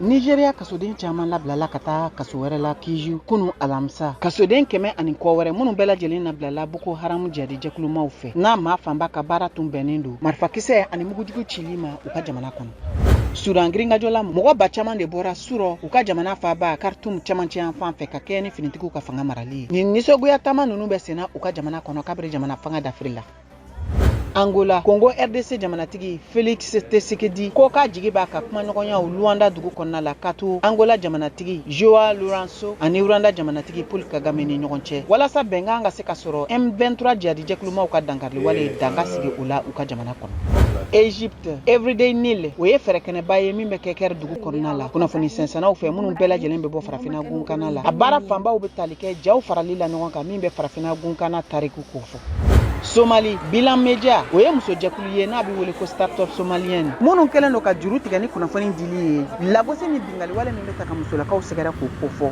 Nigeria kasoden caman labilala ka taa kaso wɛrɛ la Kiju kunu alamisa. Kasoden 100 ani kɔ wɛrɛ minnu bɛɛ lajɛlen nabilala Boko Haram jadi jɛkulumaw fɛ. N'a maa fanba ka baara tun bɛnnen don marifakisɛ ani mugujugu cili ma u ka jamana kɔnɔ. Sudan girinkajɔla mɔgɔ ba caman de bɔra Surɔ u ka jamana faaba Khartoum cɛmancɛ yan fan fɛ ka kɛɲɛ ni finitigiw ka fanga marali ye. Nin nisɔgoya taama ninnu bɛ senna u ka jamana kɔnɔ kabiri jamana fanga dafiri la. Angola, Congo RDC jamanatigi Félix Tshisekedi ko ka jigi b'a ka kumaɲɔgɔnyaw Luanda dugu kɔnɔna la ka to Angola jamanatigi Joao Lourenço ani Rwanda jamanatigi Paul Kagame ni ɲɔgɔn cɛ walasa bɛnkan ka se ka sɔrɔ M23 jadi jɛkulumaw ka dankariwale danga sigi u la u ka jamana kɔnɔ. Egypte, Everyday Nile o ye fɛrɛkɛnɛba ye min bɛ kɛ Caire dugu kɔnɔna la kunnafoni sɛnsɛnnaw fɛ minnu bɛɛ lajɛlen bɛ bɔ farafinna gunkana la. A baara fanbaw bɛ tali kɛ jaw farali la ɲɔgɔn kan min bɛ farafinna gunkana tariku ko fɔ. Somali, Bilan Media o ye musojɛkulu ye n'a bɛ wele ko Startup Somalienne minnu kɛlen don ka juru tigɛ ni kunnafoni dili ye lagosi ni bingaliwale min bɛ ta ka musolakaw sɛgɛrɛ k'o ko fɔ